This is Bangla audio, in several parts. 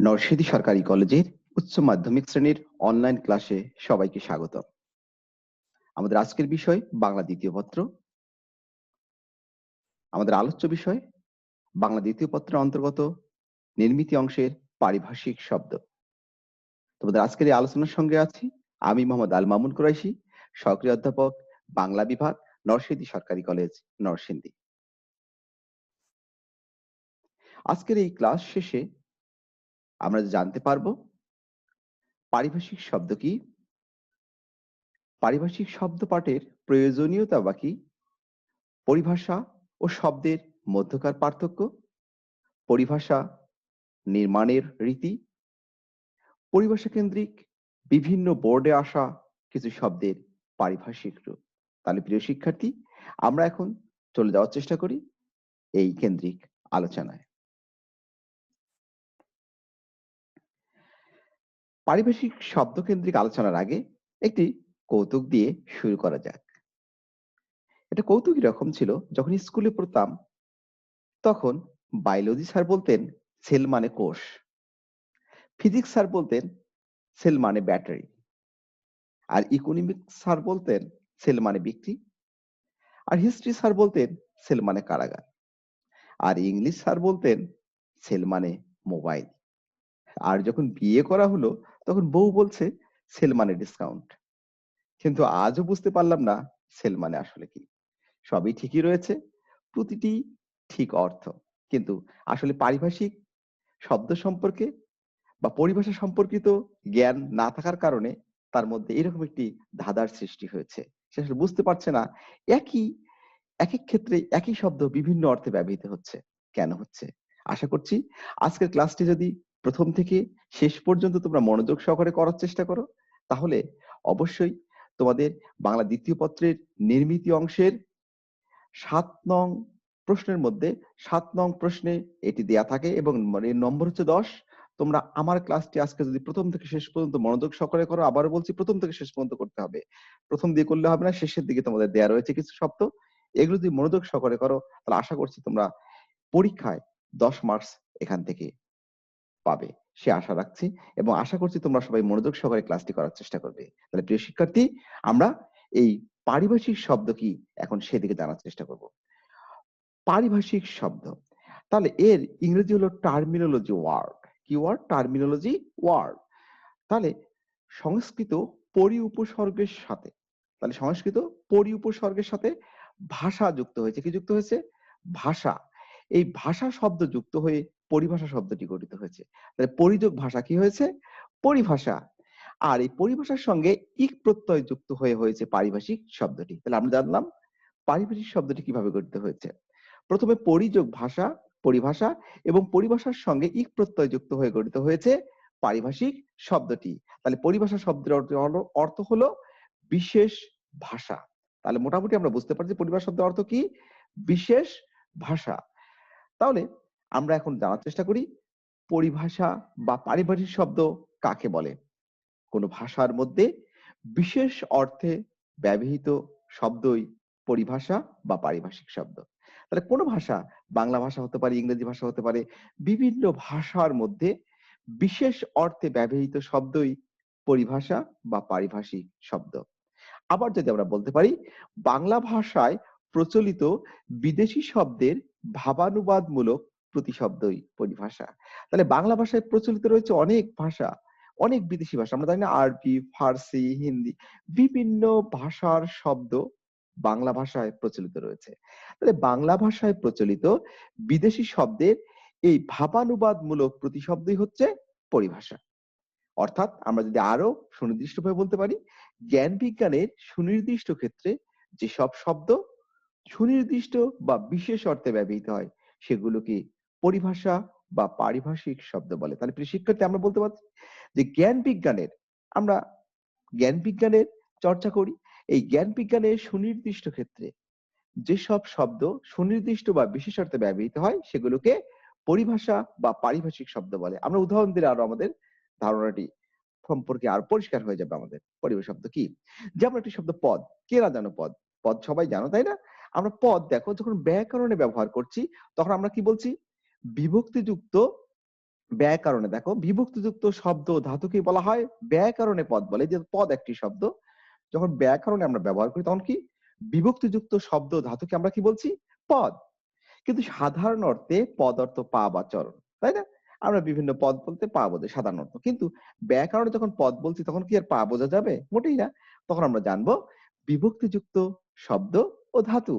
নরসিংদী সরকারি কলেজের উচ্চ মাধ্যমিক শ্রেণীর অনলাইন ক্লাসে সবাইকে স্বাগত। আমাদের আজকের বিষয় বাংলা দ্বিতীয় পত্র। আমাদের আলোচ্য বিষয় বাংলা দ্বিতীয় পত্রের অন্তর্গত নির্মিতি অংশের পারিভাষিক শব্দ। তোমাদের আজকের এই আলোচনার সঙ্গে আছি আমি মোহাম্মদ আল মামুন কুরাইশি, সহকারী অধ্যাপক, বাংলা বিভাগ, নরসিংদী সরকারি কলেজ, নরসিংদী। আজকের এই ক্লাস শেষে আমরা জানতে পারবো পারিভাষিক শব্দ কি, পারিভাষিক শব্দ পাঠের প্রয়োজনীয়তা বা কি, পরিভাষা ও শব্দের মধ্যকার পার্থক্য, পরিভাষা নির্মাণের রীতি, পরিভাষা কেন্দ্রিক বিভিন্ন বোর্ডে আসা কিছু শব্দের পারিভাষিক রূপ। তাহলে প্রিয় শিক্ষার্থী, আমরা এখন চলে যাওয়ার চেষ্টা করি এই কেন্দ্রিক আলোচনায়। পারিভাষিক শব্দ কেন্দ্রিক আলোচনার আগে একটি কৌতুক দিয়ে শুরু করা যাক। এটা কৌতুক এরকম ছিল, যখন স্কুলে পড়তাম তখন বায়োলজি স্যার বলতেন সেল মানে কোষ, ফিজিক্স স্যার বলতেন সেল মানে ব্যাটারি, আর ইকোনমিক্স স্যার বলতেন সেল মানে বিক্রি, আর হিস্ট্রি স্যার বলতেন সেল মানে কারাগার, আর ইংলিশ স্যার বলতেন সেল মানে মোবাইল। আর যখন বিয়ে করা হলো তখন বউ বলছে সেল মানে ডিসকাউন্ট। কিন্তু আজও বুঝতে পারলাম না সেল মানে আসলে কি। সবই ঠিকই রয়েছে, প্রতিটি ঠিক অর্থ, কিন্তু আসলে পারিভাষিক শব্দ সম্পর্কে বা পরিভাষা সম্পর্কিত জ্ঞান না থাকার কারণে তার মধ্যে এরকম একটি ধাঁধার সৃষ্টি হয়েছে। সে আসলে বুঝতে পারছে না একই এক এক ক্ষেত্রে একই শব্দ বিভিন্ন অর্থে ব্যবহৃত হচ্ছে, কেন হচ্ছে। আশা করছি আজকের ক্লাসটি যদি প্রথম থেকে শেষ পর্যন্ত তোমরা মনোযোগ সহকারে করার চেষ্টা করো, তাহলে অবশ্যই তোমাদের বাংলা দ্বিতীয় পত্রের নির্মিতি অংশের ৭ নং প্রশ্নের মধ্যে ৭ নং প্রশ্নে এটি দেয়া থাকে এবং এর নম্বর হচ্ছে ১০। তোমরা আমার ক্লাসটি আজকে যদি প্রথম থেকে শেষ পর্যন্ত মনোযোগ সহকারে করো, আবারও বলছি প্রথম থেকে শেষ পর্যন্ত করতে হবে। প্রথম দিয়ে করলে হবে না, শেষের দিকে তোমাদের দেয়া রয়েছে কিছু শব্দ, এগুলো যদি মনোযোগ সহকারে করো তাহলে আশা করছি তোমরা পরীক্ষায় ১০ মার্কস এখান থেকে পাবে, সে আশা রাখছি, এবং আশা করছি তোমরা সবাই মনোযোগ সহকারে ক্লাসটি করার চেষ্টা করবে। তাহলে প্রিয় শিক্ষার্থী, আমরা এই পারিভাষিক শব্দ কি এখন সেদিকে জানার চেষ্টা করব। পারিভাষিক শব্দ, তাহলে এর ইংরেজি হলো টার্মিনোলজি ওয়ার্ড। কি ওয়ার্ড? Terminology word. তাহলে সংস্কৃত পরি উপসর্গের সাথে, তাহলে সংস্কৃত পরি উপসর্গের সাথে ভাষা যুক্ত হয়েছে। কি যুক্ত হয়েছে? ভাষা। এই ভাষা শব্দ যুক্ত হয়ে পরিভাষা শব্দটি গঠিত হয়েছে। তাহলে পরিযোগ ভাষা কি হয়েছে? পরিভাষা। আর এই পরিভাষার সঙ্গে ইক প্রত্যয় যুক্ত হয়ে হয়েছে পারিভাষিক শব্দটি। তাহলে আমরা জানলাম পারিভাষিক শব্দটি কিভাবে গঠিত হয়েছে। প্রথমে পরিযোগ ভাষা, পরিভাষা, এবং পরিভাষার সঙ্গে ইক প্রত্যয় যুক্ত হয়ে গঠিত হয়েছে পারিভাষিক শব্দটি। তাহলে পরিভাষা শব্দের অর্থ হলো বিশেষ ভাষা। তাহলে মোটামুটি আমরা বুঝতে পারছি পরিভাষা শব্দের অর্থ কি? বিশেষ ভাষা। তাহলে আমরা এখন জানার চেষ্টা করি পরিভাষা বা পারিভাষিক শব্দ কাকে বলে। কোন ভাষার মধ্যে বিশেষ অর্থে ব্যবহৃত শব্দই পরিভাষা বা পারিভাষিক শব্দ। তাহলে কোন ভাষা, বাংলা ভাষা হতে পারে, ইংরেজি ভাষা হতে পারে, বিভিন্ন ভাষার মধ্যে বিশেষ অর্থে ব্যবহৃত শব্দই পরিভাষা বা পারিভাষিক শব্দ। আবার যদি আমরা বলতে পারি বাংলা ভাষায় প্রচলিত বিদেশি শব্দের ভাবানুবাদমূলক প্রতিশব্দই পরিভাষা। তাহলে বাংলা ভাষায় প্রচলিত রয়েছে অনেক ভাষা, অনেক বিদেশি ভাষা, আমরা জানি না, আরবি, ফার্সি, হিন্দি, বিভিন্ন ভাষার শব্দ বাংলা ভাষায় প্রচলিত রয়েছে। তাহলে বাংলা ভাষায় প্রচলিত বিদেশি শব্দের এই ভাবানুবাদমূলক প্রতিশব্দই হচ্ছে পরিভাষা। অর্থাৎ আমরা যদি আরো সুনির্দিষ্টভাবে বলতে পারি, জ্ঞান বিজ্ঞানের সুনির্দিষ্ট ক্ষেত্রে যেসব শব্দ সুনির্দিষ্ট বা বিশেষ অর্থে ব্যবহৃত হয় সেগুলোকে পরিভাষা বা পারিভাষিক শব্দ বলে। তাহলে প্রিয় শিক্ষার্থী, আমরা বলতে পারছি যে আমরা জ্ঞান বিজ্ঞানের চর্চা করি, এই জ্ঞান বিজ্ঞানের সুনির্দিষ্ট ক্ষেত্রে যেসব শব্দ সুনির্দিষ্ট বা বিশেষ অর্থে ব্যবহৃত হয় সেগুলোকে পরিভাষা বা পারিভাষিক শব্দ বলে। আমরা উদাহরণ দিলে আরো আমাদের ধারণাটি সম্পর্কে আরো পরিষ্কার হয়ে যাবে আমাদের। পরিভাষা শব্দ কি? যেমন একটি শব্দ পদ। কে না জানো পদ? পদ সবাই জানো, তাই না? আমরা পদ দেখো যখন ব্যাকরণে ব্যবহার করছি তখন আমরা কি বলছি? বিভক্তিযুক্ত ব্যাকরণে দেখো বিভক্তিযুক্ত শব্দ ও ধাতুকে বলা হয় ব্যাকরণে পদ বলে। যে পদ একটি শব্দ, যখন ব্যাকরণে আমরা ব্যবহার করি তখন কি বিভক্তিযুক্ত শব্দ ও ধাতুকে আমরা কি বলছি? পদ। কিন্তু সাধারণ অর্থে পদ অর্থ পা বা চরণ, তাই না? আমরা বিভিন্ন পদ বলতে পা বোঝাই সাধারণ অর্থ। কিন্তু ব্যাকরণে যখন পদ বলছি তখন কি আর পা বোঝা যাবে? মোটেই না। তখন আমরা জানবো বিভক্তিযুক্ত শব্দ ও ধাতু।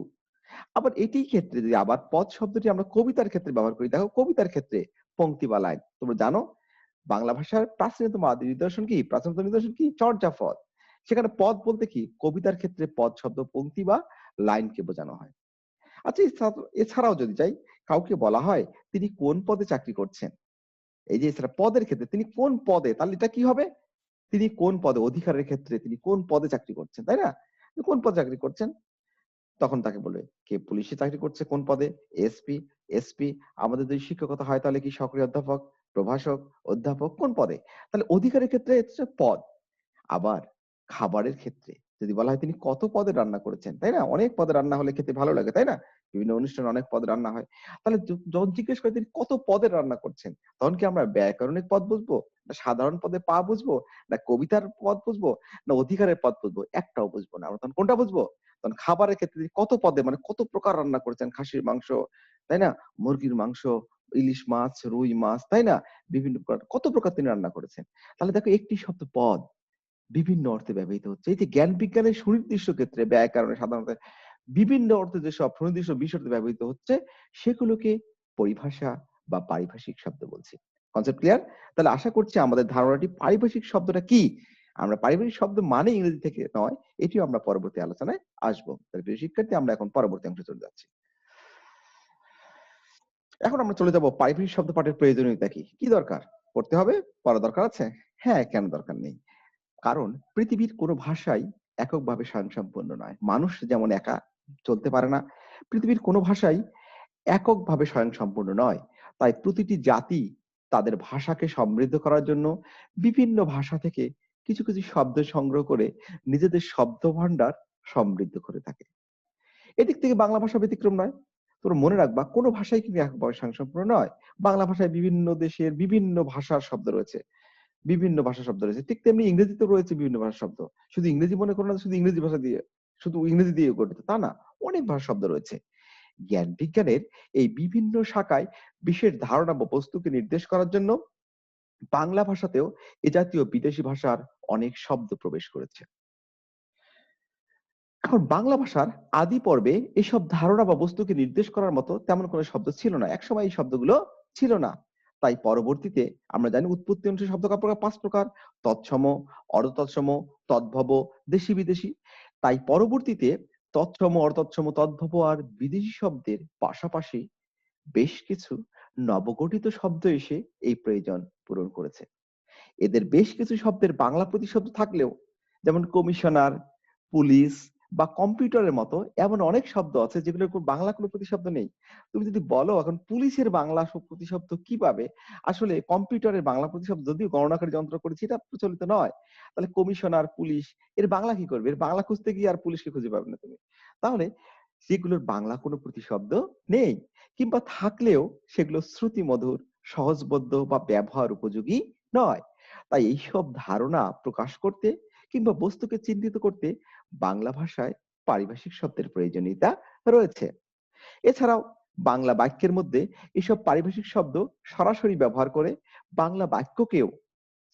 আবার এটিই ক্ষেত্রে যদি আবার পদ শব্দটি আমরা কবিতার ক্ষেত্রে ব্যবহার করি, দেখো কবিতার ক্ষেত্রে পংক্তি বা লাইন। তোমরা জানো বাংলা ভাষার প্রাচীনতম আদি নিদর্শন কি? প্রাচীনতম নিদর্শন কি? চর্যাপদ। সেখানে পদ বলতে কি? কবিতার ক্ষেত্রে পদ শব্দ পংক্তি বা লাইনকে বোঝানো হয়। আচ্ছা এছাড়াও যদি যাই, কাউকে বলা হয় তিনি কোন পদে চাকরি করছেন? এই যে এছাড়া পদের ক্ষেত্রে তিনি কোন পদে, তাহলে এটা কি হবে? তিনি কোন পদে, অধিকারের ক্ষেত্রে তিনি কোন পদে চাকরি করছেন, তাই না? কোন পদে চাকরি করছেন? তখন তাকে বলবে কে পুলিশে চাকরি করছে কোন পদে? SP, SP. আমাদের যদি শিক্ষকতা হয় তাহলে কি সহকারী অধ্যাপক, প্রভাষক, অধ্যাপক কোন পদে? তাহলে অধিকারের ক্ষেত্রে হচ্ছে পদ। আবার খাবারের ক্ষেত্রে যদি বলা হয় তিনি কত পদে রান্না করেছেন, তাই না? অনেক পদে রান্না হলে খেতে ভালো লাগে, তাই না? বিভিন্ন অনুষ্ঠানে অনেক পদে রান্না হয়। তাহলে যখন জিজ্ঞেস করে তিনি কত পদের রান্না করছেন, তখন কি আমরা ব্যাকরণিক পদ বুঝবো? না সাধারণ পদে পা বুঝবো? না কবিতার পদ বুঝবো? না অধিকারের পদ বুঝবো? একটাও বুঝবো না। আমরা তখন কোনটা বুঝবো? তখন খাবারের ক্ষেত্রে তিনি কত পদে মানে কত প্রকার রান্না করেছেন, খাসির মাংস, তাই না? মুরগির মাংস, ইলিশ মাছ, রুই মাছ, তাই না? বিভিন্ন প্রকার কত প্রকার তিনি রান্না করেছেন। তাহলে দেখো একটি শব্দ পদ বিভিন্ন অর্থে ব্যবহৃত হচ্ছে। এই যে জ্ঞান বিজ্ঞানের সুনির্দিষ্ট ক্ষেত্রে ব্যাকরণে সাধারণত বিভিন্ন অর্থে যেসব সুনির্দিষ্ট বিষয়তে ব্যবহৃত হচ্ছে সেগুলোকে পরিভাষা বা পারিভাষিক শব্দ বলছি। Concept clear? তাহলে আশা করছি আমাদের ধারণাটি পারিভাষিক শব্দটা কি? আমরা পারিভাষিক শব্দ মানে ইংরেজি থেকে নয়, এটিও আমরা পরবর্তী আলোচনায় আসবো। তাহলে প্রিয় শিক্ষার্থী আমরা এখন পরবর্তী অংশে চলে যাচ্ছি। এখন আমরা চলে যাব পারিভাষিক শব্দ পাঠের প্রয়োজনীয়তা কি? কি দরকার? পড়তে হবে? পড়া দরকার আছে? হ্যাঁ, কেন দরকার নেই? কারণ পৃথিবীর কোনো ভাষাই এককভাবে স্বয়ংসম্পূর্ণ নয়। মানুষ যেমন একা চলতে পারে না, পৃথিবীর কোনো ভাষাই এককভাবে স্বয়ংসম্পূর্ণ নয়। তাই প্রতিটি জাতি তাদের ভাষাকে সমৃদ্ধ করার জন্য বিভিন্ন ভাষা থেকে কিছু কিছু শব্দ সংগ্রহ করে নিজেদের শব্দভান্ডার সমৃদ্ধ করে থাকে। এদিক থেকে বাংলা ভাষা ব্যতিক্রম নয়। তোমরা মনে রাখবা কোনো ভাষাই কিন্তু এককভাবে স্বয়ংসম্পূর্ণ নয়। বাংলা ভাষায় বিভিন্ন দেশের বিভিন্ন ভাষার শব্দ রয়েছে। বিভিন্ন ভাষার শব্দ রয়েছে। ঠিক তেমনি ইংরেজিতেও রয়েছে বিভিন্ন ভাষার শব্দ। শুধু ইংরেজি মনে করো না শুধু ইংরেজি ভাষা দিয়ে, শুধু ইংরেজি দিয়ে গঠিত তা না। অনেক ভাষার শব্দ রয়েছে। জ্ঞান বিজ্ঞানের এই বিভিন্ন শাখায় বিশেষ ধারণা বা বস্তুকে নির্দেশ করার জন্য বাংলা ভাষাতেও এ জাতীয় বিদেশি ভাষার অনেক শব্দ প্রবেশ করেছে। এখন বাংলা ভাষার আদি পর্বে এসব ধারণা বা বস্তুকে নির্দেশ করার মতো তেমন কোনো শব্দ ছিল না। একসময় এই শব্দগুলো ছিল না। তাই পরবর্তীতে আমরা জানি উৎপত্তি অনুসারে শব্দ প্রকার ৫ প্রকার: তৎসম, অর্ধতৎসম, তদ্ভব, দেশি বিদেশি। তাই পরবর্তীতে তৎসম, অর্ধতৎসম, তদ্ভব আর বিদেশি শব্দের পাশাপাশি বেশ কিছু নবগঠিত শব্দ এসে এই প্রয়োজন পূরণ করেছে। এদের বেশ কিছু শব্দের বাংলা প্রতিশব্দ থাকলেও যেমন কমিশনার, পুলিশ বা কম্পিউটারের মতো এমন অনেক শব্দ আছে যেগুলোর বাংলা কোনো প্রতিশব্দ নেই। তুমি যদি বলো এখন পুলিশের বাংলা প্রতিশব্দ কি পাবে? আসলে কম্পিউটারের বাংলা প্রতিশব্দ যদিও গণনাকারী যন্ত্র করেছে এটা প্রচলিত নয়। তাহলে কমিশনার, পুলিশ এর বাংলা কি করবে? এর বাংলা খুঁজতে গিয়ে আর পুলিশকে খুঁজে পাবে না তুমি। তাহলে সেগুলোর বাংলা কোনো প্রতিশব্দ নেই, কিংবা থাকলেও সেগুলো শ্রুতিমধুর, সহজবোধ্য বা ব্যবহার উপযোগী নয়। তাই এইসব ধারণা প্রকাশ করতে কিংবা বস্তুকে চিহ্নিত করতে বাংলা ভাষায় পারিভাষিক শব্দের প্রয়োজনীয়তা রয়েছে। এছাড়াও বাংলা বাক্যের মধ্যে এসব পারিভাষিক শব্দ সরাসরি ব্যবহার করে বাংলা বাক্যকেও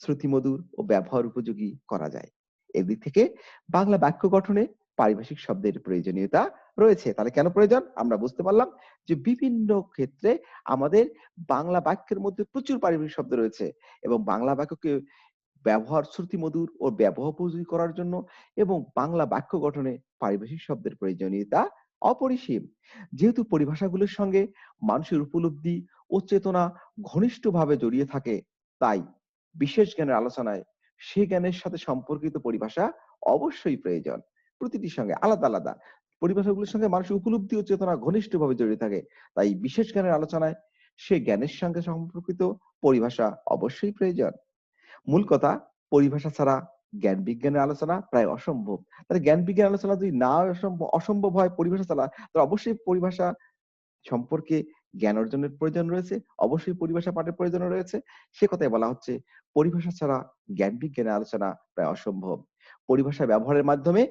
শ্রুতিমধুর ও ব্যবহার উপযোগী করা যায়। এদিক থেকে বাংলা বাক্য গঠনে পারিভাষিক শব্দের প্রয়োজনীয়তা রয়েছে। তাহলে কেন প্রয়োজন? আমরা বুঝতে পারলাম যে বিভিন্ন ক্ষেত্রে আমাদের বাংলা বাক্যের মধ্যে প্রচুর পারিভাষিক শব্দ রয়েছে এবং বাংলা বাক্যকে ব্যবহার শ্রুতিমধুর ও ব্যবহার উপযোগী করার জন্য এবং বাংলা বাক্য গঠনে পারিভাষিক শব্দের প্রয়োজনীয়তা অপরিসীম। যেহেতু পরিভাষাগুলোর সঙ্গে মানুষের উপলব্ধি ও চেতনা ঘনিষ্ঠভাবে জড়িয়ে থাকে, তাই বিশেষ জ্ঞানের আলোচনায় সে জ্ঞানের সাথে সম্পর্কিত পরিভাষা অবশ্যই প্রয়োজন। প্রতিটির সঙ্গে আলাদা আলাদা পরিভাষাগুলোর সঙ্গে মানুষের উপলব্ধি ও চেতনা ঘনিষ্ঠভাবে জড়িয়ে থাকে, তাই বিশেষ জ্ঞানের আলোচনায় সে জ্ঞানের সঙ্গে সম্পর্কিত পরিভাষা অবশ্যই প্রয়োজন। মূল কথা, পরিভাষা ছাড়া জ্ঞান বিজ্ঞানের আলোচনা প্রায় অসম্ভব। তাহলে জ্ঞান বিজ্ঞান আলোচনা যদি না অসম্ভব হয় পরিভাষা ছাড়া, তাহলে অবশ্যই পরিভাষা সম্পর্কে জ্ঞান অর্জনের প্রয়োজন রয়েছে, অবশ্যই পরিভাষা পাঠের প্রয়োজন রয়েছে। সে কথাই বলা হচ্ছে, পরিভাষা ছাড়া জ্ঞান বিজ্ঞানের আলোচনা প্রায় অসম্ভব। পরিভাষা ব্যবহারের মাধ্যমে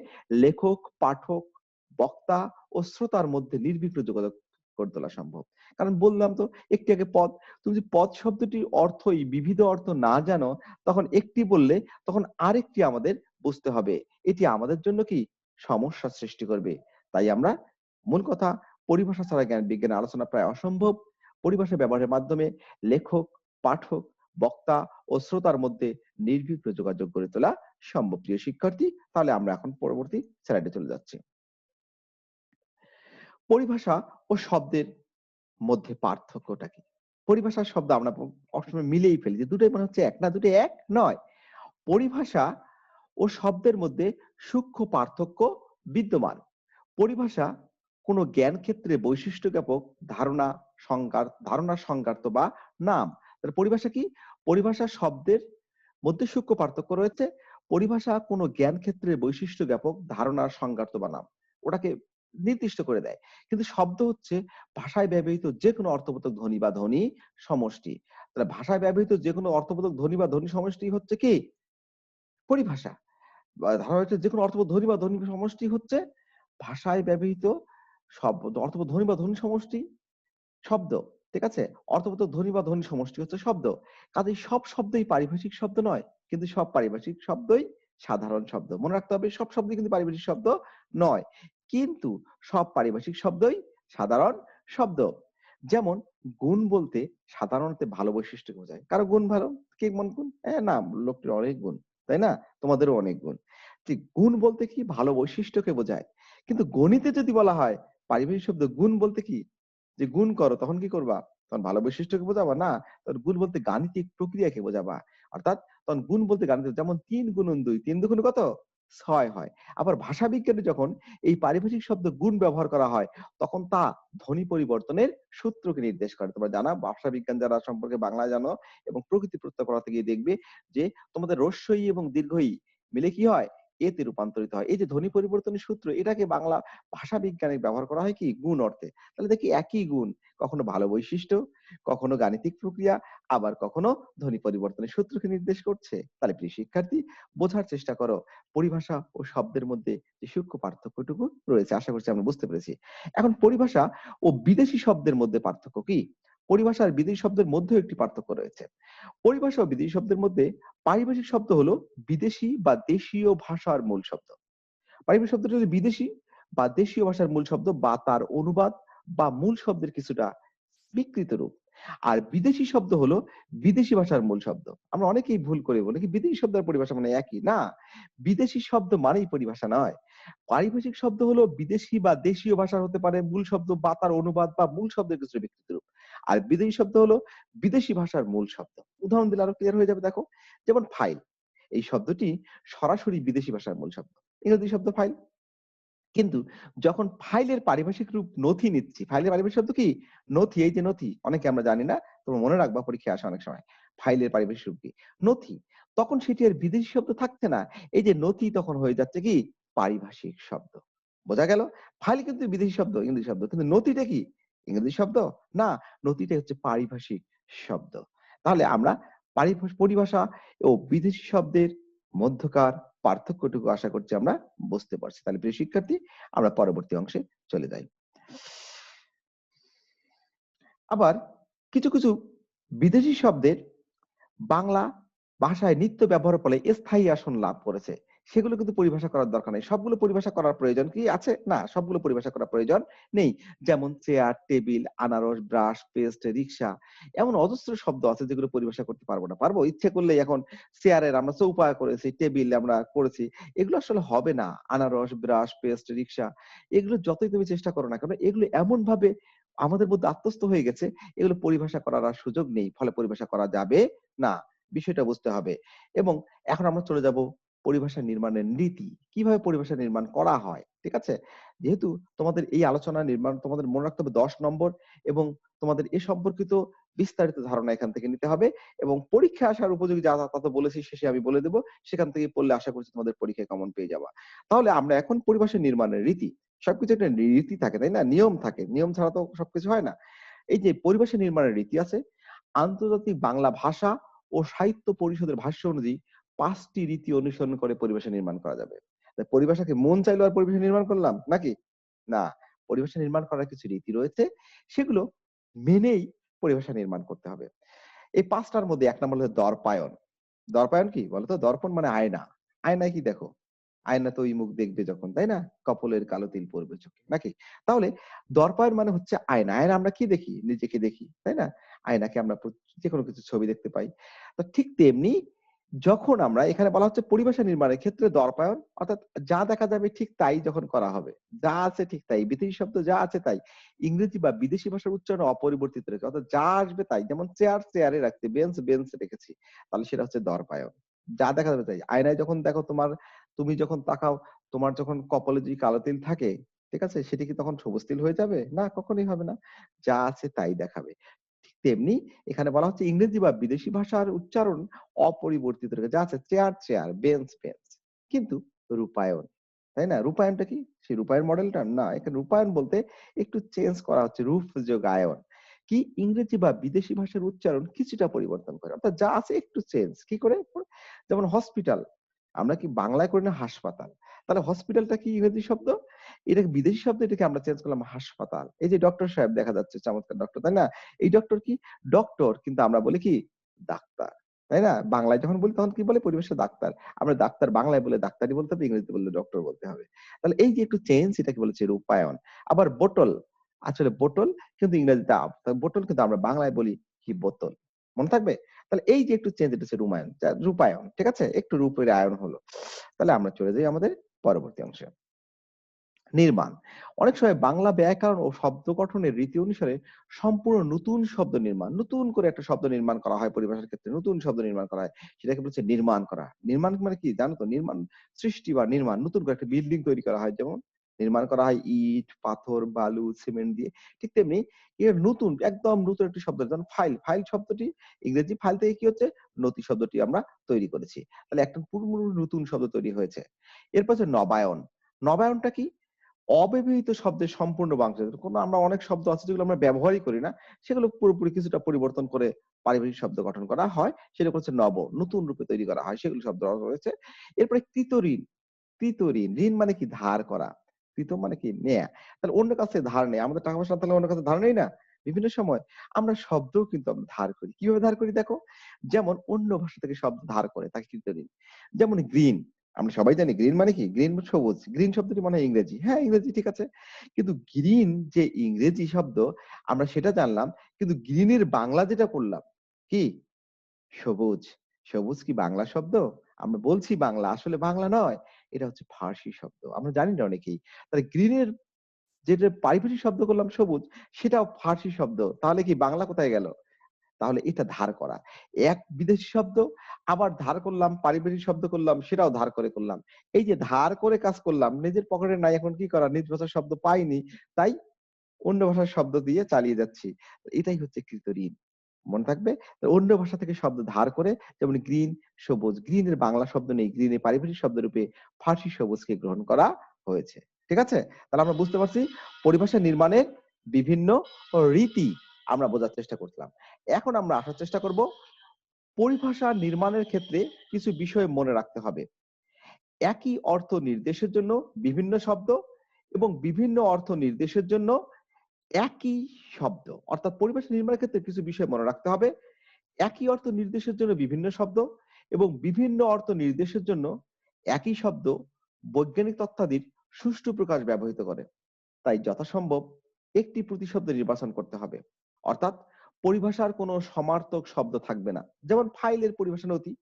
লেখক, পাঠক, বক্তা ও শ্রোতার মধ্যে নির্বিঘ্ন যোগাযোগ করে তোলা সম্ভব। কারণ বললাম তো একটু আগে পদ, তুমি যদি পদ শব্দটির অর্থই বিবিধ অর্থ না জানো, তখন একটি বললে তখন আরেকটি আমাদের বুঝতে হবে। এটি আমাদের জন্য কি সমস্যার সৃষ্টি করবে। তাই আমরা মূল কথা, পরিভাষা ছাড়া জ্ঞান বিজ্ঞানের আলোচনা প্রায় অসম্ভব। পরিভাষা ব্যবহারের মাধ্যমে লেখক, পাঠক, বক্তা ও শ্রোতার মধ্যে নির্বিঘ্ন যোগাযোগ গড়ে তোলা সম্ভব। প্রিয় শিক্ষার্থী, তাহলে আমরা এখন পরবর্তী স্লাইডে চলে যাচ্ছি। পরিভাষা ও শব্দের মধ্যে পার্থক্যটা কি? পরিভাষার শব্দ আমরা সবসময় মিলেই ফেলি যে দুটোই মনে হচ্ছে এক, না দুটোই এক নয়। পরিভাষা ও শব্দের মধ্যে সূক্ষ্ম পার্থক্য বিদ্যমান। পরিভাষা কোনো জ্ঞান ক্ষেত্রে বৈশিষ্ট্য জ্ঞাপক ধারণার সংজ্ঞার্থ বা নাম। তাহলে পরিভাষা কি? পরিভাষা শব্দের মধ্যে সূক্ষ্ম পার্থক্য রয়েছে। পরিভাষা কোনো জ্ঞান ক্ষেত্রে বৈশিষ্ট্য জ্ঞাপক ধারণার সংজ্ঞার্থ বা নাম, ওটাকে নির্দিষ্ট করে দেয়। কিন্তু শব্দ হচ্ছে ভাষায় ব্যবহৃত যে কোনো অর্থবোধক ধ্বনি বা ধ্বনি সমষ্টি। তাহলে ভাষায় ব্যবহৃত যে কোনো অর্থবোধক ধ্বনি বা ধ্বনি সমষ্টি হচ্ছে কি পরিভাষা। বা ধরা হচ্ছে যে কোনো অর্থবোধক ধ্বনি বা ধ্বনি সমষ্টি হচ্ছে ভাষায় ব্যবহৃত শব্দ, অর্থবোধক ধ্বনি বা ধ্বনি সমষ্টি শব্দ। ঠিক আছে? অর্থবোধক ধ্বনি বা ধ্বনি সমষ্টি হচ্ছে শব্দ। কাজেই সব শব্দই পারিভাষিক শব্দ নয়। কিন্তু সব পারিভাষিক শব্দই সাধারণ শব্দ। মনে রাখতে হবে, সব শব্দই কিন্তু পারিভাষিক শব্দ নয়। কিন্তু সব পারিভাষিক শব্দই সাধারণ শব্দ। যেমন গুণ বলতে সাধারণত ভালো বৈশিষ্ট্যকে বোঝায়। কারো গুণ ভালো, কেমন গুণ? না, লোকটির অনেক গুণ। তাই না? তোমাদেরও অনেক গুণ। ঠিক গুণ বলতে কি? ভালো বৈশিষ্ট্যকে বোঝায়। কিন্তু গণিতে যদি বলা হয় পারিভাষিক শব্দ গুণ বলতে কি? যে গুণ করো, তখন কি করবা? তখন ভালো বৈশিষ্ট্যকে বোঝাবা? না, তখন গুণ বলতে গাণিতিক প্রক্রিয়াকে বোঝাবা। অর্থাৎ তখন গুণ বলতে গাণিতিক, যেমন ৩ গুণন ২, ৩ দুগুণে কত? ৬ হয়। আবার ভাষাবিজ্ঞানে যখন এই পারিভাষিক শব্দ গুণ ব্যবহার করা হয়, তখন তা ধ্বনি পরিবর্তনের সূত্রকে নির্দেশ করে। তোমরা জানা, ভাষাবিজ্ঞান যারা সম্পর্কে বাংলা জানো এবং প্রকৃতি প্রত্যয় পড়াতে গিয়ে দেখবে যে তোমাদের হ্রস্ব ই এবং দীর্ঘ ই মিলে কি হয়? এতে রূপান্তরিত হয়। এই যে ধ্বনি পরিবর্তনের সূত্র, এটাকে বাংলা ভাষাবিজ্ঞানে ব্যবহার করা হয় কি? গুণ অর্থে। তাহলে দেখি একই গুণ কখনো ভালো বৈশিষ্ট্য, কখনো গাণিতিক প্রক্রিয়া, আবার কখনো ধ্বনি পরিবর্তনের সূত্রকে নির্দেশ করছে। তাহলে প্রিয় শিক্ষার্থী, বোঝার চেষ্টা করো পরিভাষা ও শব্দের মধ্যে যে সূক্ষ্ম পার্থক্যটুকু রয়েছে। আশা করছি আমরা বুঝতে পেরেছি। এখন পরিভাষা ও বিদেশি শব্দের মধ্যে পার্থক্য কি? পরিভাষা আর বিদেশি শব্দের মধ্যেও একটি পার্থক্য রয়েছে। পরিভাষা ও বিদেশি শব্দের মধ্যে পারিভাষিক শব্দ হলো বিদেশি বা দেশীয় ভাষার মূল শব্দ। পারিভাষিক শব্দটা হচ্ছে বিদেশি বা দেশীয় ভাষার মূল শব্দ বা তার অনুবাদ বা মূল শব্দের কিছুটা বিকৃত রূপ। আর বিদেশি শব্দ হলো বিদেশি ভাষার মূল শব্দ। আমরা অনেকেই ভুল করে বলি কি বিদেশি শব্দ আর পরিভাষা মানে একই। না, বিদেশি শব্দ মানেই পরিভাষা নয়। পারিভাষিক শব্দ হলো বিদেশি বা দেশীয় ভাষার হতে পারে মূল শব্দ বা তার অনুবাদ বা মূল শব্দের কিছুটা বিকৃত রূপ। আর বিদেশি শব্দ হলো বিদেশি ভাষার মূল শব্দ। উদাহরণ দিলে আরো ক্লিয়ার হয়ে যাবে, দেখো। যেমন ফাইল। এই শব্দটি সরাসরি বিদেশি ভাষার মূল শব্দ। ইংরেজি শব্দ ফাইল। কিন্তু যখন ফাইলের পারিভাষিক রূপ নথি নিচ্ছি, ফাইলের পারিভাষিক শব্দ কি? নথি। এই যে নথি, অনেকে আমরা জানি না, তোমরা মনে রাখবা পরীক্ষায় আসে অনেক সময়। ফাইলের পারিভাষিক রূপ কি? নথি। তখন সেটি আর বিদেশি শব্দ থাকছে না। এই যে নথি তখন হয়ে যাচ্ছে কি? পারিভাষিক শব্দ। বোঝা গেল? ফাইল কিন্তু বিদেশি শব্দ, ইংরেজি শব্দ। কিন্তু নথিটা কি? ইংরেজি শব্দ? না, নথিটা হচ্ছে পারিভাষিক শব্দ। তাহলে আমরা পরিভাষা ও বিদেশি শব্দের মধ্যকার পার্থক্যটুকু আশা করছি আমরা বুঝতে পারছি। তাহলে প্রিয় শিক্ষার্থী, আমরা পরবর্তী অংশে চলে যাই। আবার কিছু বিদেশি শব্দের বাংলা ভাষায় নিত্য ব্যবহারের ফলে স্থায়ী আসন লাভ করেছে। সেগুলো কিন্তু পরিভাষা করার দরকার নেই। সবগুলো পরিভাষা করার প্রয়োজন কি আছে? না, সবগুলো পরিভাষা করার প্রয়োজন নেই। যেমন চেয়ার, টেবিল, আনারস, ব্রাশ, পেস্ট, রিক্সা, এমন অজস্র শব্দ আছে যেগুলো পরিভাষা করতে পারবো না। পারবো? ইচ্ছে করলেই এখন চেয়ারের আমরা চৌপায়া করেছি, টেবিল আমরা করেছি। এগুলো আসলে হবে না। আনারস, ব্রাশ, পেস্ট, রিক্সা, এগুলো যতই তুমি চেষ্টা করো না কেন, এগুলো এমনভাবে আমাদের মধ্যে আত্মস্থ হয়ে গেছে, এগুলো পরিভাষা করার আর সুযোগ নেই। ফলে পরিভাষা করা যাবে না। বিষয়টা বুঝতে হবে। এবং এখন আমরা চলে যাব পরিভাষা নির্মাণের নীতি। কিভাবে পরিভাষা নির্মাণ করা হয়। ঠিক আছে? যেহেতু তোমাদের এই আলোচনা নির্মাণ তোমাদের মনে রাখতে হবে ১০ নম্বর, এবং তোমাদের এ সম্পর্কিত বিস্তারিত ধারণা এখান থেকে নিতে হবে, এবং পরীক্ষায় আসার উপযোগী যা যা তথ্য বলেছি শেষে আমি বলে দেব। সেখান থেকে পড়লে আশা করছি তোমাদের পরীক্ষায় কমন পেয়ে যাবা। তাহলে আমরা এখন পরিভাষা নির্মাণের রীতি। সবকিছু একটা রীতি থাকে, তাই না? নিয়ম থাকে। নিয়ম ছাড়া তো সবকিছু হয় না। এই যে পরিভাষা নির্মাণের রীতি আছে, আন্তর্জাতিক বাংলা ভাষা ও সাহিত্য পরিষদের ভাষ্য অনুযায়ী ৫ টি রীতি অনুসরণ করে পরিভাষা নির্মাণ করা যাবে। পরিভাষাকে মন চাইলো আর পরিভাষা নির্মাণ করলাম নাকি? না, পরিভাষা নির্মাণ করার কিছু রীতি রয়েছে, সেগুলো মেনেই পরিভাষা নির্মাণ করতে হবে। এই ৫ টার মধ্যে ১ নম্বর হলো দর্পায়ন। দর্পায়ন কি বলতো? দর্পণ মানে আয়না। আয়নায় কি দেখো? আয়নাতে ওই মুখ দেখবে যখন, তাই না? কপোলের কালো তিল পড়বে চোখে, নাকি? তাহলে দর্পায়ন মানে হচ্ছে আয়না। আয়নায় আমরা কি দেখি? নিজেকে দেখি, তাই না? আয়নাকে আমরা যেকোনো কিছু ছবি দেখতে পাই। তো ঠিক তেমনি যখন আমরা এখানে বলা হচ্ছে পরিভাষা নির্মাণের ক্ষেত্রে দর্পায়ন অর্থাৎ যা দেখা যাবে ঠিক তাই যখন করা হবে। যা আছে ঠিক তাই। বিদেশি শব্দ যা আছে তাই। ইংরেজি বা বিদেশি ভাষার উচ্চারণ অপরিবর্তিত রেখে অর্থাৎ যা আসবে তাই। যেমন চেয়ার, চেয়ারে রাখতে, বেঞ্চ, বেঞ্চে রেখেছি। তাহলে সেটা হচ্ছে দর্পায়ন। যা দেখা যাবে তাই। আয়নায় যখন দেখো তুমি যখন তাকাও, তোমার যখন কপালে যদি কালো তিল থাকে, ঠিক আছে? সেটি কি তখন সবুজ তিল হয়ে যাবে? না, কখনোই হবে না। যা আছে তাই দেখাবে। ঠিক তেমনি এখানে বলা হচ্ছে ইংরেজি বা বিদেশি ভাষার উচ্চারণ অপরিবর্তিত রেখে যা আছে চেয়ার, চেয়ার, বেঞ্চ, বেঞ্চ। কিন্তু রূপায়ণ, তাই না? রূপায়ণটা কি? সেই রূপায়ণ মডেলটা? না, এখানে রূপায়ণ বলতে একটু চেঞ্জ করা হচ্ছে রূপ যোগ আয়ন। কি ইংরেজি বা বিদেশি ভাষার উচ্চারণ কিছুটা পরিবর্তন করে। অর্থাৎ যা আছে একটু চেঞ্জ। কি করে? যেমন হসপিটাল। আমরা কি বাংলায় করি না হাসপাতাল। তাহলে হসপিটালটা কি ইংরেজি শব্দ? এটাকে বিদেশি শব্দ, এটাকে আমরা চেঞ্জ করলাম হাসপাতাল। এই যে ডক্টর সাহেব দেখা যাচ্ছে চমৎকার ডক্টর, তাই না? এই ডক্টর কি? ডক্টর কিন্তু আমরা বলি কি? ডাক্তার। তাই না? বাংলায় যখন বলি তখন কি বলে? পরিবেশে ডাক্তার। আমরা ডাক্তার বাংলায় বলে ডাক্তারি বলতে হবে, ইংরেজিতে বললে ডক্টর বলতে হবে। তাহলে এই যে একটু চেঞ্জ এটাকে বলেছে রূপায়ণ। আবার বোতল, আসলে বোতল কিন্তু ইংরেজিতে বোতল কিন্তু আমরা বাংলায় বলি কি বোতল। মনে থাকবে? তাহলে এই যে একটু চেঞ্জ এটা হচ্ছে রূপায়ণ। ঠিক আছে? একটু রূপের আয়ন হলো। তাহলে আমরা চলে যাই আমাদের পরবর্তী অংশে। নির্মাণ। অনেক সময় বাংলা ব্যাকরণ ও শব্দ গঠনের রীতি অনুসারে সম্পূর্ণ নতুন শব্দ নির্মাণ, নতুন করে একটা শব্দ নির্মাণ করা হয় পরিভাষার ক্ষেত্রে নতুন শব্দ নির্মাণ করা হয়। সেটাকে বলছে নির্মাণ করা। নির্মাণ মানে কি জানো তো? নির্মাণ সৃষ্টি বা নির্মাণ নতুন করে একটা বিল্ডিং তৈরি করা হয় যেমন নির্মাণ করা হয় ইট, পাথর, বালু, সিমেন্ট দিয়ে। ঠিক তেমনি এর নতুন একদম নতুন একটি শব্দ যেমন ফাইল। ফাইল শব্দটি ইংরেজি ফাইল থেকে কি হচ্ছে? নতি শব্দটি আমরা তৈরি করেছি। তাহলে একটা পুরো নতুন শব্দ তৈরি হয়েছে। এরপর হচ্ছে নবায়ন। নবায়নটা কি? অব্যবহৃত শব্দের সম্পূর্ণ বাংলা আমরা অনেক শব্দ আছে যেগুলো আমরা ব্যবহারই করি না। সেগুলো পুরোপুরি কিছুটা পরিবর্তন করে পারিভাষিক শব্দ গঠন করা হয়। সেটা হচ্ছে নতুন রূপে তৈরি করা হয়। সেগুলো শব্দ রয়েছে। এরপরে কৃতঋণ। কৃতঋণ, ঋণ মানে কি? ধার করা। কৃত মানে কি? নেয়া। তাহলে অন্য কাছে ধার নেয়া। আমাদের টাকা পয়সা না থাকলে অন্য কাছে ধার নেই না? বিভিন্ন সময় আমরা শব্দও কিন্তু আমরা ধার করি। কিভাবে ধার করি দেখো? যেমন অন্য ভাষা থেকে শব্দ ধার করে তাকে কৃতঋণ। যেমন গ্রিন, আমরা সবাই জানি গ্রিন মানে কি? গ্রিন সবুজ। গ্রিন শব্দটি মনে হয় ইংরেজি। হ্যাঁ, ইংরেজি ঠিক আছে। কিন্তু গ্রিন যে ইংরেজি শব্দ আমরা সেটা জানলাম। কিন্তু গ্রিনের বাংলা যেটা করলাম কি? সবুজ। সবুজ কি বাংলা শব্দ? আমরা বলছি বাংলা, আসলে বাংলা নয়। এটা হচ্ছে ফার্সি শব্দ। আমরা জানি না অনেকেই। তাহলে গ্রিনের যেটা পারিভাষিক শব্দ করলাম সবুজ, সেটাও ফার্সি শব্দ। তাহলে কি বাংলা কোথায় গেল? তাহলে এটা ধার করা। এক বিদেশি শব্দ আবার ধার করলাম, পারিবারিক শব্দ করলাম, সেটাও ধার করে করলাম। এই যে ধার করে কাজ করলাম, নিজের পকেটে নাই এখন কি করা? নিজ ভাষার শব্দ পাইনি। তাই অন্য ভাষার শব্দ দিয়ে চালিয়ে যাচ্ছি। এটাই হচ্ছে কৃতঋণ। মনে থাকবে? অন্য ভাষা থেকে শব্দ ধার করে যেমন গ্রিন, সবুজ। গ্রিন এর বাংলা শব্দ নেই। গ্রিন এর পারিভাষিক শব্দরূপে ফার্সি সবুজকে গ্রহণ করা হয়েছে। ঠিক আছে? তাহলে আমরা বুঝতে পারছি পরিভাষা নির্মাণের বিভিন্ন রীতি আমরা বোঝার চেষ্টা করলাম। এখন আমরা আসার চেষ্টা করব পরিভাষা নির্মাণের ক্ষেত্রে কিছু বিষয় মনে রাখতে হবে। একই অর্থ নির্দেশের জন্য বিভিন্ন শব্দ এবং বিভিন্ন অর্থ নির্দেশের জন্য একই শব্দ। অর্থাৎ পরিভাষা নির্মাণের ক্ষেত্রে কিছু বিষয় মনে রাখতে হবে। একই অর্থ নির্দেশের জন্য বিভিন্ন শব্দ এবং বিভিন্ন অর্থ নির্দেশের জন্য একই শব্দ বৈজ্ঞানিক তথ্যাদির সুষ্ঠু প্রকাশ ব্যবহৃত করে। তাই যথাসম্ভব একটি প্রতিশব্দ নির্বাচন করতে হবে। অর্থাৎ পরিভাষার কোনো সমার্থক শব্দ থাকবে না। যেমন ফাইলের পরিভাষা নথি।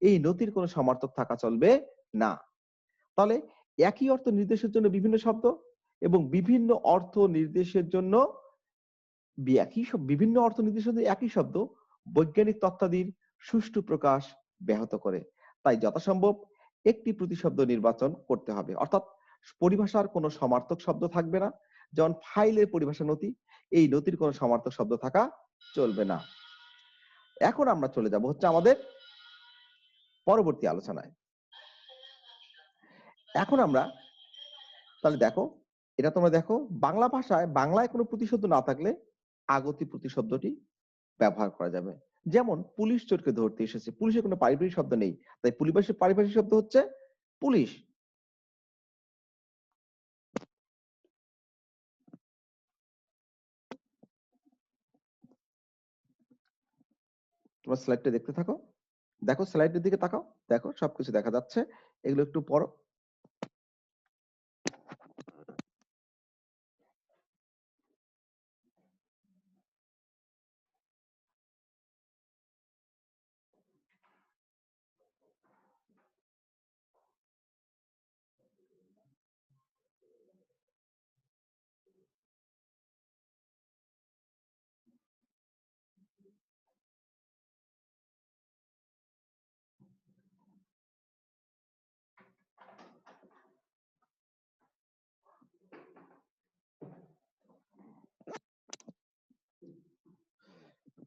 এই নথির কোনো সমার্থক থাকা চলবে না। তাহলে একই অর্থ নির্দেশের জন্য বিভিন্ন শব্দ এবং বিভিন্ন অর্থ নির্দেশের জন্য বিভিন্ন অর্থ নির্দেশের জন্য একই শব্দ বৈজ্ঞানিক তথ্যাদির সুষ্ঠু প্রকাশ ব্যাহত করে। তাই যথাসম্ভব একটি প্রতিশব্দ নির্বাচন করতে হবে। অর্থাৎ পরিভাষার কোনো সমার্থক শব্দ থাকবে না। যেমন ফাইলের পরিভাষা নথি, এই নথির কোনো সমার্থক শব্দ থাকা চলবে না। এখন আমরা চলে যাব হচ্ছে আমাদের পরবর্তী আলোচনায়। এখন আমরা তাহলে দেখো, এটা তোমরা দেখো বাংলা ভাষায় বাংলায় কোনো প্রতিশব্দ না থাকলে আগতি প্রতিশব্দটি ব্যবহার করা যাবে। যেমন পুলিশ চোরকে ধরতে এসেছে। পুলিশের কোনো পারিবারিক শব্দ নেই। তাই পারিভাষিক শব্দ হচ্ছে পুলিশ। তোমরা স্লাইডটা দেখতে থাকো। দেখো স্লাইডের দিকে তাকাও। দেখো সবকিছু দেখা যাচ্ছে। এগুলো একটু পড়ো।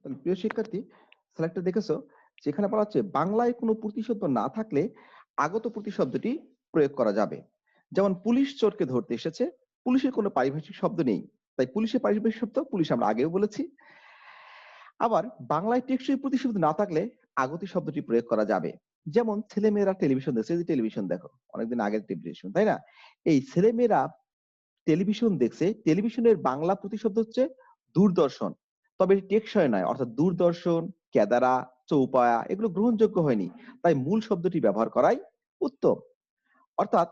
তাহলে প্রিয় শিক্ষার্থী, স্লাইডটা দেখেছো? যেখানে বলা হচ্ছে বাংলায় কোনো প্রতিশব্দ না থাকলে আগত প্রতিশব্দটি প্রয়োগ করা যাবে। যেমন পুলিশ চোরকে ধরতে এসেছে। পুলিশের কোনো পারিভাষিক শব্দ নেই। তাই পুলিশের পারিভাষিক শব্দ পুলিশ আমরা আগেও বলেছি। আবার বাংলায় টেকসই প্রতিশব্দ না থাকলে আগতি শব্দটি প্রয়োগ করা যাবে। যেমন ছেলেমেয়েরা টেলিভিশন দেখছে। এই যে টেলিভিশন দেখো, অনেকদিন আগের টেলিভিশন, তাই না? এই ছেলেমেয়েরা টেলিভিশন দেখছে। টেলিভিশনের বাংলা প্রতিশব্দ হচ্ছে দূরদর্শন। তবে এটি টেকসই নয়। অর্থাৎ দূরদর্শন, কেদারা, চৌপায়া এগুলো গ্রহণযোগ্য হয়নি। তাই মূল শব্দটি ব্যবহার করাই উত্তম। অর্থাৎ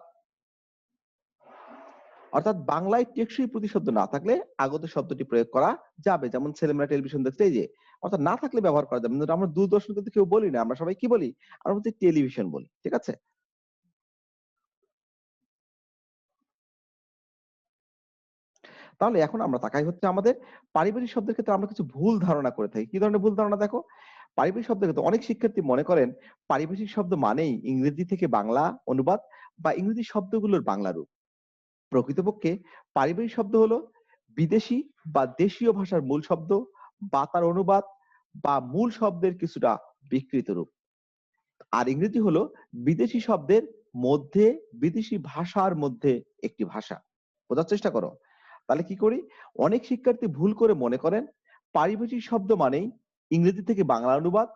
অর্থাৎ বাংলায় টেকসই প্রতিশব্দ না থাকলে আগত শব্দটি প্রয়োগ করা যাবে। যেমন ছেলেমেয়েরা টেলিভিশন দেখছে, এই যে অর্থাৎ না থাকলে ব্যবহার করা যাবে। কিন্তু আমরা দূরদর্শন কিন্তু কেউ বলি না। আমরা সবাই কি বলি? আমরা বলছি টেলিভিশন বলি। ঠিক আছে? তাহলে এখন আমরা তাকাই হচ্ছে আমাদের পারিবারিক শব্দের ক্ষেত্রে আমরা কিছু ভুল ধারণা করে থাকি। কি ধরনের ভুল ধারণা দেখো? পারিবারিক শব্দের ক্ষেত্রে অনেক শিক্ষার্থী মনে করেন পারিভাষিক শব্দ মানেই ইংরেজি থেকে বাংলা অনুবাদ বা ইংরেজি শব্দগুলোর বাংলা রূপ। প্রকৃতপক্ষে পারিবারিক শব্দ হলো বিদেশি বা দেশীয় ভাষার মূল শব্দ বা তার অনুবাদ বা মূল শব্দের কিছুটা বিকৃত রূপ। আর ইংরেজি হলো বিদেশি শব্দের মধ্যে, বিদেশি ভাষার মধ্যে একটি ভাষা। বোঝার চেষ্টা করো। তাহলে কি করি? অনেক শিক্ষার্থী ভুল করে মনে করেন পারিভাষিক শব্দ মানেই ইংরেজি থেকে বাংলা অনুবাদ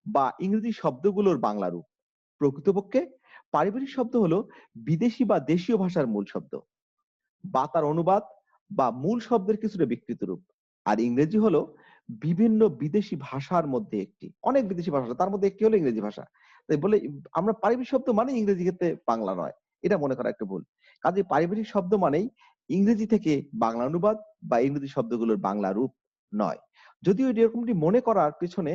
বা ইংরেজি শব্দগুলোর বাংলা রূপ। প্রকৃতপক্ষে পারিবারিক শব্দ হলো বিদেশি বা দেশীয় ভাষার মূল শব্দ বা তার অনুবাদ বা মূল শব্দের কিছুটা বিকৃত রূপ। আর ইংরেজি হলো বিভিন্ন বিদেশি ভাষার মধ্যে একটি। অনেক বিদেশি ভাষা, তার মধ্যে একটি হলো ইংরেজি ভাষা। তাই বলে আমরা পারিবারিক শব্দ মানে ইংরেজি ক্ষেত্রে বাংলা নয়। এটা মনে করা একটা ভুল। কাজেই পারিবারিক শব্দ মানেই ইংরেজি থেকে বাংলা অনুবাদ বা ইংরেজি শব্দগুলোর বাংলা রূপ নয়। যদিও এরকমটি মনে করার পেছনে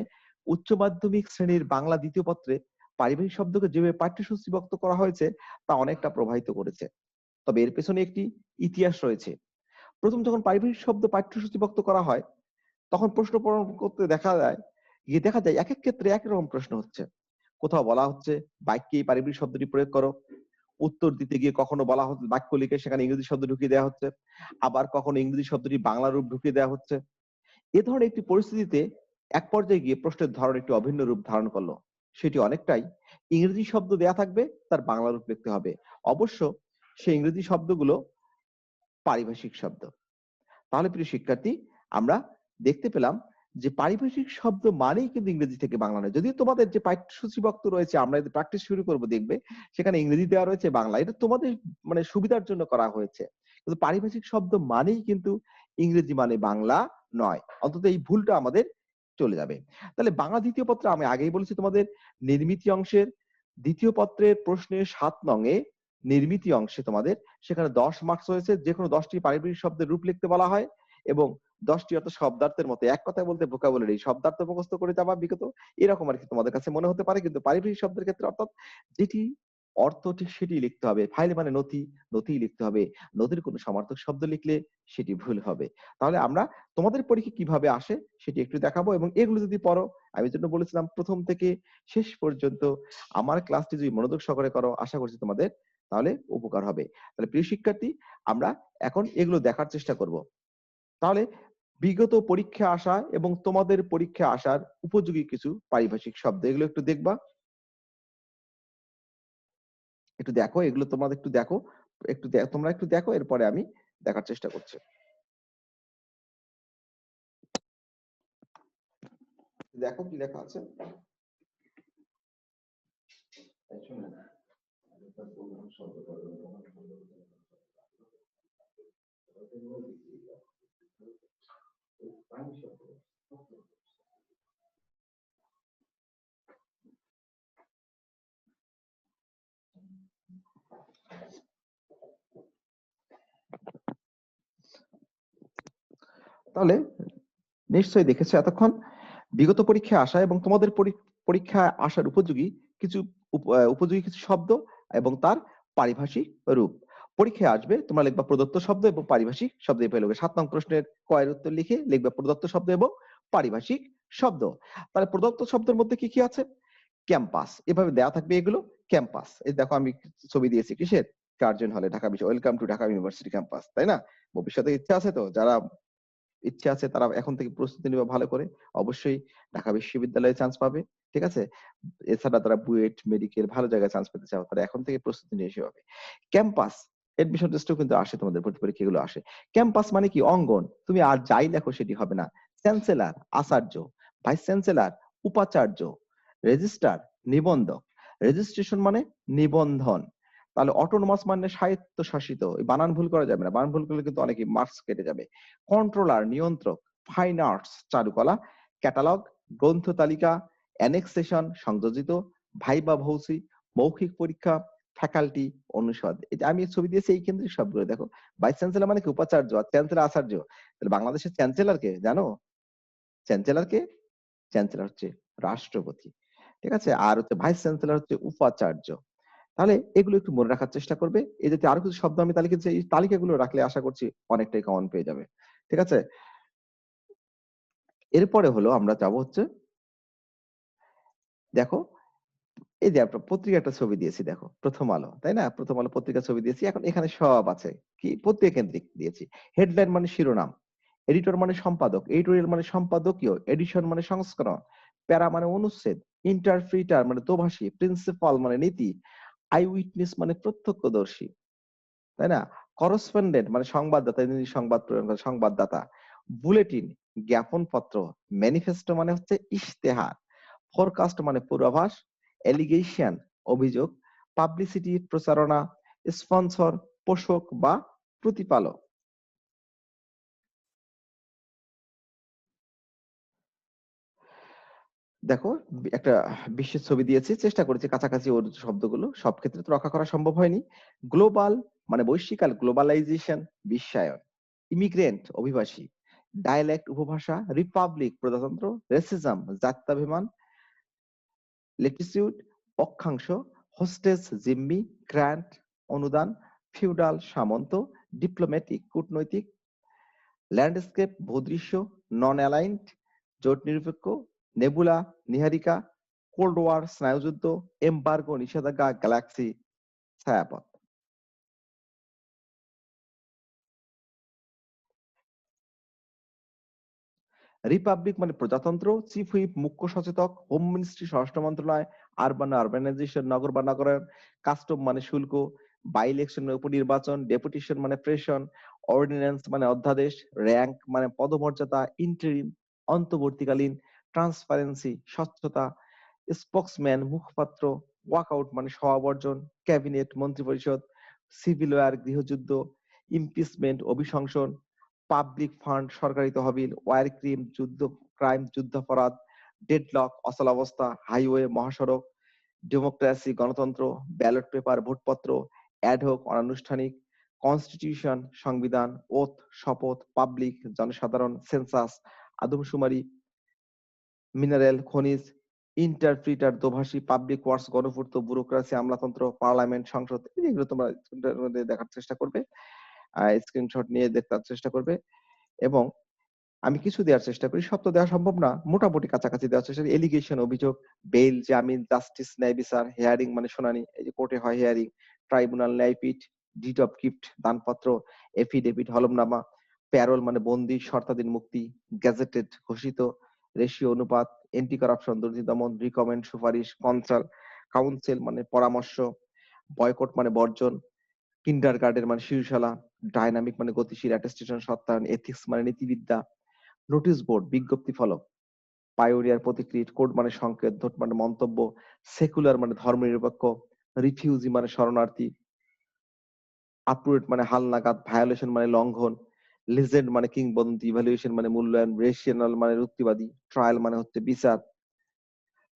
উচ্চ মাধ্যমিক শ্রেণীর বাংলা দ্বিতীয় পত্রে পারিবারিক শব্দকে যেভাবে পাঠ্যসূচিভুক্ত করা হয়েছে তা অনেকটা প্রভাবিত করেছে। তবে এর পেছনে একটি ইতিহাস রয়েছে। প্রথম যখন পারিবারিক শব্দ পাঠ্যসূচিভুক্ত করা হয়, তখন প্রশ্ন পূরণ করতে দেখা যায় একেক ক্ষেত্রে একই রকম প্রশ্ন হচ্ছে। কোথাও বলা হচ্ছে বাক্যে এই পারিবারিক শব্দটি প্রয়োগ করো। উত্তর দিতে গিয়ে কখনো বলা হচ্ছে বাক্য লিখে সেখানে ইংরেজি শব্দ ঢুকিয়ে দেওয়া হচ্ছে। আবার কখনো ইংরেজি শব্দটি বাংলা রূপ ঢুকিয়ে দেওয়া হচ্ছে। এ ধরনের একটি পরিস্থিতিতে এক পর্যায়ে গিয়ে প্রশ্নের ধরন একটি অভিন্ন রূপ ধারণ করলো। সেটি অনেকটাই ইংরেজি শব্দ দেয়া থাকবে, তার বাংলা রূপ লিখতে হবে। অবশ্য সেই ইংরেজি শব্দগুলো পারিভাষিক শব্দ। তাহলে প্রিয় শিক্ষার্থী, আমরা দেখতে পেলাম যে পারিভাষিক শব্দ মানেই কিন্তু ইংরেজি থেকে বাংলা নয়। যদিও তোমাদের যে পাঠ্যসূচিভুক্ত রয়েছে, আমরা যদি প্র্যাকটিস শুরু করব দেখবে সেখানে ইংরেজি দেওয়া রয়েছে, বাংলা। এটা তোমাদের মানে সুবিধার জন্য করা হয়েছে। কিন্তু পারিভাষিক শব্দ মানেই কিন্তু ইংরেজি মানে বাংলা নয়। অন্তত এই ভুলটা আমাদের চলে যাবে। তাহলে বাংলা দ্বিতীয় পত্রে আমি আগেই বলেছি তোমাদের নির্মিতি অংশের দ্বিতীয় পত্রের প্রশ্নের ৭ নং এ নির্মিতি অংশে তোমাদের সেখানে ১০ মার্কস হয়েছে। যেকোনো ১০ টি পারিবারিক শব্দের রূপ লিখতে বলা হয় এবং ১০ টি অর্থ শব্দার্থের মতো। এক কথায় বলতে ভোকাবুলারি শব্দার্থ মুখস্থ করে যাওয়া বিগত এরকম আরকি তোমাদের কাছে মনে হতে পারে। কিন্তু পারিবারিক শব্দের ক্ষেত্রে অর্থাৎ যেটি অর্থ ঠিক সেটিই লিখতে হবে। ফাইল মানে নথি, নথিই লিখতে হবে। নথির কোনো সমার্থক শব্দ লিখলে সেটি ভুল হবে। তাহলে আমরা তোমাদের পরীক্ষা কিভাবে আসে সেটি একটু দেখাবো এবং এগুলো যদি পড়ো, আমি এজন্য বলেছিলাম ১ম থেকে শেষ পর্যন্ত আমার ক্লাসটি যদি মনোযোগ সহকারে করো, আশা করছি তোমাদের তাহলে উপকার হবে। তাহলে প্রিয় শিক্ষার্থী, আমরা এখন এগুলো দেখার চেষ্টা করব। তাহলে বিগত পরীক্ষায় আসা এবং তোমাদের পরীক্ষায় আসার উপযোগী কিছু পারিভাষিক শব্দ, এগুলো একটু দেখবা। একটু দেখো, এগুলো তোমাদের একটু দেখো। তোমরা একটু দেখো, এরপরে আমি দেখার চেষ্টা করছি। দেখো কি লেখা আছে। তাহলে নিশ্চয়ই দেখেছো এতক্ষণ বিগত পরীক্ষায় আসা এবং তোমাদের পরীক্ষায় আসার উপযোগী কিছু উপযোগী কিছু শব্দ এবং তার পারিভাষিক রূপ। পরীক্ষায় আসবে তোমরা লিখবা প্রদত্ত শব্দ এবং পারিভাষিক শব্দ। এই পেলে 7 নং প্রশ্নের ক এর উত্তর লিখে লিখবে প্রদত্ত শব্দ এবং পারিভাষিক শব্দ। তাহলে প্রদত্ত শব্দের মধ্যে কি কি আছে? ক্যাম্পাস, এভাবে দেওয়া থাকবে এগুলো। ক্যাম্পাস, এই দেখো আমি ছবি দিয়েছি কিসের? কার্জন হলে, ঢাকা বিশ্ব, welcome to Dhaka university campus, তাই না? ভবিষ্যতে ইচ্ছা আছে তো, যারা ইচ্ছা আছে তারা এখন থেকে প্রস্তুতি নেবে ভালো করে, অবশ্যই ঢাকা বিশ্ববিদ্যালয়ে চান্স পাবে। ঠিক আছে? এছাড়া তারা বুয়েট, মেডিকেল ভালো জায়গায় চান্স পেতে চাও, তারা এখন থেকে প্রস্তুতি নিয়ে এসে হবে। ক্যাম্পাস এডমিশন টেস্টেও কিন্তু আসে, তোমাদের ভর্তি পরীক্ষা এগুলো আসে। ক্যাম্পাস মানে কি? অঙ্গন। তুমি আর যাই লেখো সেটি হবে না। চ্যান্সেলর আচার্য, ভাইস চ্যান্সেলর উপাচার্য, রেজিস্ট্রার নিবন্ধক। রেজিস্ট্রেশন মানে নিবন্ধন। তাহলে অটোনমাস মানে স্বায়ত্তশাসিত। এই বানান ভুল করা যাবে না, বানান ভুল করলে কিন্তু অনেকে মার্কস কেটে যাবে। কন্ট্রোলার নিয়ন্ত্রক, ফাইন আর্টস চারুকলা, ক্যাটালগ গ্রন্থ তালিকা, অ্যানেক্সেশন সংযোজিত, ভাইবা ভৌসি মৌখিক পরীক্ষা, ফ্যাকাল্টি অনুষদ। এই যে আমি ছবি দিয়েছি এই কেন্দ্রিক সবগুলো দেখো। ভাইস চ্যান্সেলর মানে কি? উপাচার্য। আর চ্যান্সেলর আচার্য। তাহলে বাংলাদেশের চ্যান্সেলর কে জানো? চ্যান্সেলর কে? চ্যান্সেলর হচ্ছে রাষ্ট্রপতি। ঠিক আছে? আর হচ্ছে ভাইস চ্যান্সেলর হচ্ছে উপাচার্য। তাহলে এগুলো একটু মনে রাখার চেষ্টা করবে। এই জাতীয় আরো কিছু শব্দ আমি তালিকা দিয়েছি, এই তালিকাগুলো রাখলে আশা করছি অনেকটাই কমন পেয়ে যাবে। ঠিক আছে? এরপরে হলো আমরা যাব হচ্ছে, দেখো এই যে একটা পত্রিকা একটা ছবি দিয়েছি দেখো, প্রথম আলো, তাই না? প্রথম আলো পত্রিকা ছবি দিয়েছি। এখন এখানে সব আছে কি? পত্রিকা কেন্দ্রিক দিয়েছি। হেডলাইন মানে শিরোনাম, এডিটর মানে সম্পাদক, এডিটোরিয়াল মানে সম্পাদকীয়, এডিশন মানে সংস্করণ, প্যারা মানে অনুচ্ছেদ, ইন্টারপ্রিটার মানে দোভাষী, প্রিন্সিপাল মানে নীতি, আই উইটনেস মানে প্রত্যক্ষদর্শী, তাই না? করসপন্ডেন্ট মানে সংবাদদাতা, যিনি সংবাদ প্রেরণ করেন, সংবাদদাতা। বুলেটিন জ্ঞাপন পত্র, ম্যানিফেস্টো মানে হচ্ছে ইশতেহার, ফরকাস্ট মানে পূর্বাভাস, এলিগেশন অভিযোগ, পাবলিসিটি প্রচারণা, স্পন্সর পোষক বা প্রতিপালক। দেখো একটা বিশ্বের ছবি দিয়েছি, চেষ্টা করেছি কাছাকাছি ওর শব্দগুলো, সব ক্ষেত্রে তো রক্ষা করা সম্ভব হয়নি। গ্লোবাল মানে বৈশ্বিকাল, গ্লোবালাইজেশন বিশ্বায়ন। ইমিগ্রেন্ট অভিবাসী, ডায়ালেক্ট উপভাষা, রিপাবলিক প্রজাতন্ত্র, রেসিজম জাত্যাভিমান, লেটিটিউড অক্ষাংশ, হোস্টেস জিম্মি, গ্র্যান্ট অনুদান, ফিউডাল সামন্ত, ডিপ্লোম্যাটিক কূটনৈতিক, ল্যান্ডস্কেপ ভূদৃশ্য, নন অ্যালাইন্ড জোট নিরপেক্ষ, নেবুলা নীহারিকা, কোল্ড ওয়ার স্নায়ুযুদ্ধ, এমবার্গো নিষেধাজ্ঞা, গ্যালাক্সি ছায়াপথ। রিপাবলিক মানে প্রজাতন্ত্র, চিফ হুইপ মুখ্য সচেতক, হোম মিনিস্ট্রি স্বরাষ্ট্র মন্ত্রণালয়, আরবান আরবানাইজেশন নগর বা নগরায়ন, কাস্টম মানে শুল্ক, বাই ইলেকশন মানে উপনির্বাচন, ডেপুটেশন মানে প্রেষণ, অর্ডিন্যান্স মানে অধ্যাদেশ, র্যাঙ্ক মানে পদমর্যাদা, ইন্টারিম অন্তর্বর্তীকালীন, ট্রান্সপারেন্সি স্বচ্ছতা, স্পোকসম্যান মুখপাত্র, ওয়াকআউট মানে সমাবর্জন, ক্যাবিনেট মন্ত্রিপরিষদ, সিভিল ওয়ার গৃহযুদ্ধ, ইমপিচমেন্ট অভিশংসন, পাবলিক ফান্ড সরকারি তহবিল, ওয়ার ক্রিম যুদ্ধ ক্রাইম যুদ্ধাপরাধ, ডেডলক অচলাবস্থা, হাইওয়ে মহাসড়ক, ডেমোক্রেসি গণতন্ত্র, ব্যালট পেপার ভোটপত্র, অ্যাডহক অনানুষ্ঠানিক, কনস্টিটিউশন সংবিধান, ওথ শপথ, পাবলিক জনসাধারণ, সেন্সাস আদমশুমারি, মিনারেল খনিজ, ইন্টারপ্রিটার দোভাষী, পাবলিক ওয়ার্কস গণপূর্ত, ব্যুরোক্রেসি আমলাতন্ত্র, পার্লামেন্ট সংসদ। এগুলো তোমরা দেখার চেষ্টা করবে, স্ক্রিনশট নিয়ে দেখার চেষ্টা করবে। এবং আমি কিছু দেওয়ার চেষ্টা করি, সব তো দেওয়া সম্ভব না, মোটামুটি কাছাকাছি দেওয়ার চেষ্টা করি। এলিগেশন অভিযোগ, বেইল জামিন, জাস্টিস ন্যায় বিচার, হিয়ারিং মানে শুনানি, এই যে কোর্টে হয় হিয়ারিং, ট্রাইব্যুনাল ন্যায়পীঠ, ডিড অফ গিফট দানপত্র, এফিডেভিট হলফনামা, প্যারোল মানে বন্দি শর্তাধীন মুক্তি, গ্যাজেটেড ঘোষিত, রেশিও অনুপাত, এন্টি কারাপশন দুর্নীতি দমন, রিকমেন্ড সুপারিশ, কাউন্সিল মানে পরামর্শ, বয়কট মানে বর্জন, কিন্ডারগার্টেন মানে শিশুশালা, ডাইনামিক মানে গতিশীল, অ্যাটেস্টেশন সত্যায়ন, এথিক্স মানে নীতিবিদ্যা, নোটিশ বোর্ড বিজ্ঞপ্তি ফলক, পাইওনিয়ার প্রতিক্রিয়া, কোড মানে সংকেত, ধোট মানে মন্তব্য, সেকুলার মানে ধর্মনিরপেক্ষ, রিফিউজি মানে শরণার্থী, আপটুডেট মানে হালনাগাদ, ভায়োলেশন মানে লঙ্ঘন, লিজেন্ড মানে কিংবদন্তি, ইভ্যালুয়েশন মানে মূল্যায়ন, রেশনাল মানে যুক্তিবাদী, ট্রায়াল মানে হচ্ছে বিচার।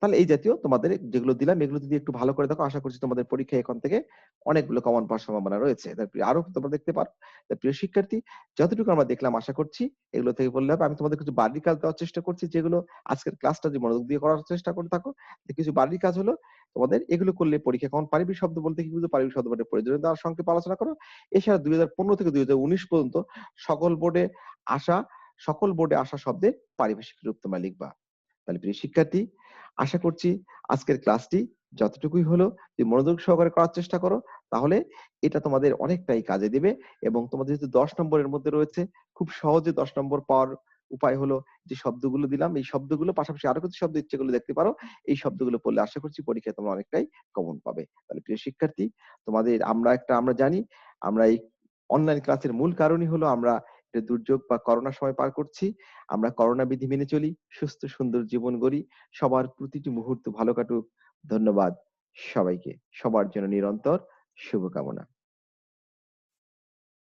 তাহলে এই জাতীয় তোমাদের যেগুলো দিলাম এগুলো যদি একটু ভালো করে দেখো, আশা করছি তোমাদের পরীক্ষায় এখন থেকে অনেকগুলো কমন পাওয়ার সম্ভাবনা রয়েছে। আরো তোমরা দেখতে পারো। প্রিয় শিক্ষার্থী, যতটুকু আমরা দেখলাম আশা করছি এগুলো থেকে বললে হবে। আমি তোমাদের কিছু বাড়ির কাজ দেওয়ার চেষ্টা করছি, যেগুলো আজকের ক্লাসটা যে মনোযোগ দিয়ে করার চেষ্টা করে থাকো। যে কিছু বাড়ির কাজ হলো তোমাদের এগুলো করলে পরীক্ষা কেমন, পারিবারিক শব্দ বলতে কি বুঝো, পারিবারিক শব্দ মানে প্রয়োজনীয়তা আর সংক্ষেপে আলোচনা করো। এছাড়া 2015 থেকে 2019 পর্যন্ত সকল বোর্ডে আসা সকল বোর্ডে আসা শব্দের পারিভাষিক রূপ তোমরা লিখবা। তাহলে প্রিয় শিক্ষার্থী, আশা করছি আজকের ক্লাসটি যতটুকুই হলো যদি মনোযোগ সহকারে করার চেষ্টা করো, তাহলে এটা তোমাদের অনেকটাই কাজে দিবে। এবং তোমাদের যেহেতু 10 নম্বরের মধ্যে রয়েছে, খুব সহজে 10 নম্বর পাওয়ার উপায় হলো যে শব্দগুলো দিলাম, এই শব্দগুলো পাশাপাশি আরো কিছু শব্দ ইচ্ছে করলে দেখতে পারো। এই শব্দগুলো পড়লে আশা করছি পরীক্ষায় তোমরা অনেকটাই কমন পাবে। তাহলে প্রিয় শিক্ষার্থী, তোমাদের আমরা জানি আমরা এই অনলাইন ক্লাসের মূল কারণই হলো আমরা একটা দুর্যোগ বা করোনার সময় পার করছি। আমরা করোনা বিধি মেনে চলি, সুস্থ সুন্দর জীবন গড়ি। সবার প্রতিটি মুহূর্ত ভালো কাটুক। ধন্যবাদ সবাইকে। সবার জন্য নিরন্তর শুভকামনা।